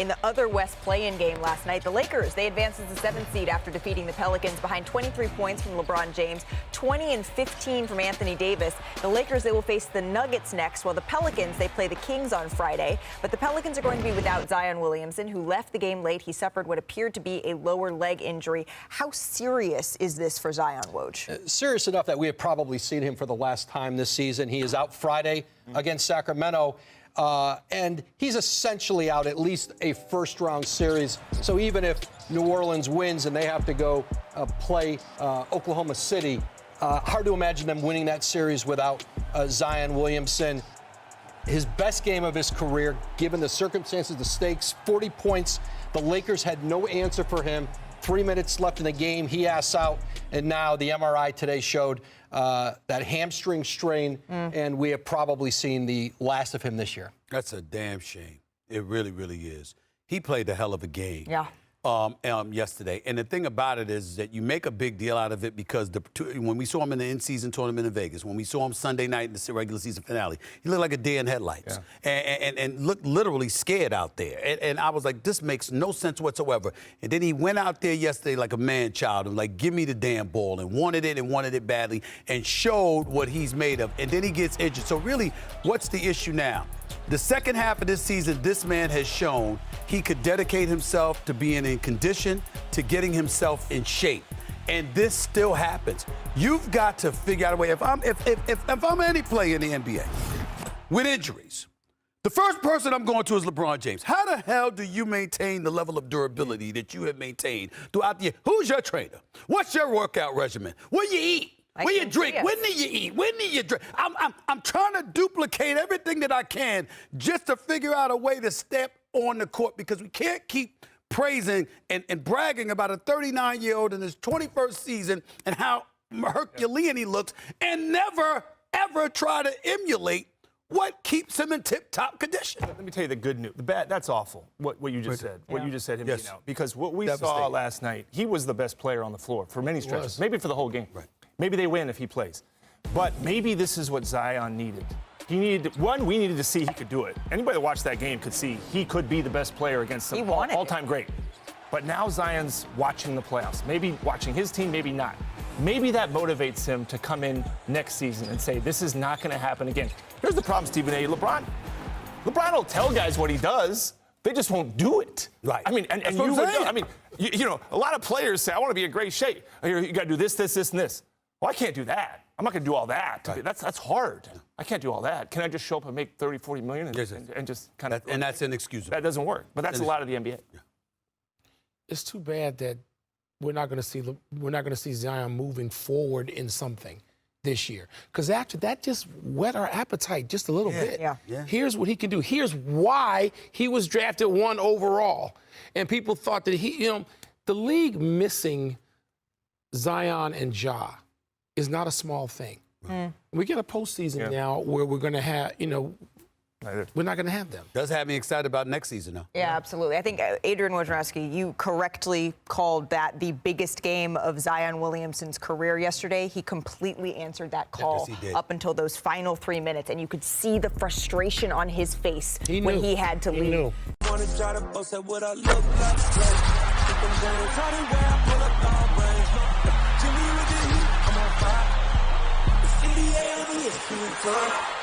In the other West play-in game last night, the Lakers, they advanced as the 7th seed after defeating the Pelicans behind 23 points from LeBron James, 20 and 15 from Anthony Davis. The Lakers, they will face the Nuggets next, while the Pelicans, they play the Kings on Friday. But the Pelicans are going to be without Zion Williamson, who left the game late. He suffered what appeared to be a lower leg injury. How serious is this for Zion, Woj? Serious enough that we have probably seen him for the last time this season. He is out Friday against Sacramento. And he's essentially out at least a first-round series. So even if New Orleans wins and they have to go play Oklahoma City, hard to imagine them winning that series without Zion Williamson. His best game of his career, given the circumstances, the stakes, 40 points. The Lakers had no answer for him. 3 minutes left in the game. He asks out. And now the MRI today showed that hamstring strain, and we have probably seen the last of him this year. That's a damn shame. It really, really is. He played a hell of a game. Yeah. Yesterday. And the thing about it is that you make a big deal out of it because when we saw him in the in-season tournament in Vegas, when we saw him Sunday night in the regular season finale, he looked like a deer in headlights and looked literally scared out there. And I was like, this makes no sense whatsoever. And then he went out there yesterday like a man-child and like, give me the damn ball, and wanted it badly, and showed what he's made of. And then he gets injured. So really, what's the issue now? The second half of this season, this man has shown he could dedicate himself to being in condition, to getting himself in shape. And this still happens. You've got to figure out a way. If I'm any player in the NBA with injuries, the first person I'm going to is LeBron James. How the hell do you maintain the level of durability that you have maintained throughout the year? Who's your trainer? What's your workout regimen? What do you eat? When you drink, when do you eat? When do you drink? I'm trying to duplicate everything that I can just to figure out a way to step on the court, because we can't keep praising and bragging about a 39-year-old in his 21st season and how Herculean he looks, and never, ever try to emulate what keeps him in tip-top condition. Let me tell you the good news. The bad, that's awful, what you just said. Yeah. What you just said, him Yes. being out. Because what we saw last night, he was the best player on the floor for many stretches. Maybe for the whole game. Right. Maybe they win if he plays. But maybe this is what Zion needed. He needed, one, we needed to see he could do it. Anybody that watched that game could see he could be the best player against some all-time great. But now Zion's watching the playoffs. Maybe watching his team, maybe not. Maybe that motivates him to come in next season and say, this is not going to happen again. Here's the problem, Stephen A. LeBron will tell guys what he does. They just won't do it. Right. I mean, and you would know. I mean, you know, a lot of players say, I want to be in great shape. You got to do this, this, this, and this. Well, I can't do that. I'm not going to do all that. Right. That's hard. Yeah. I can't do all that. Can I just show up and make 30, 40 million and just kind of... And that's inexcusable. That doesn't work. But that's a lot of the NBA. Yeah. It's too bad that we're not going to see Zion moving forward in something this year, because after that just whet our appetite just a little bit. Yeah. Here's what he can do. Here's why he was drafted 1 overall, and people thought that the league missing Zion and Ja is not a small thing. We get a postseason now where we're going to have, we're not going to have them. Does have me excited about next season, though. Yeah, absolutely. I think, Adrian Wojnarowski, you correctly called that the biggest game of Zion Williamson's career yesterday. He completely answered that call up until those final 3 minutes, and you could see the frustration on his face when he had to leave. Knew. NBA,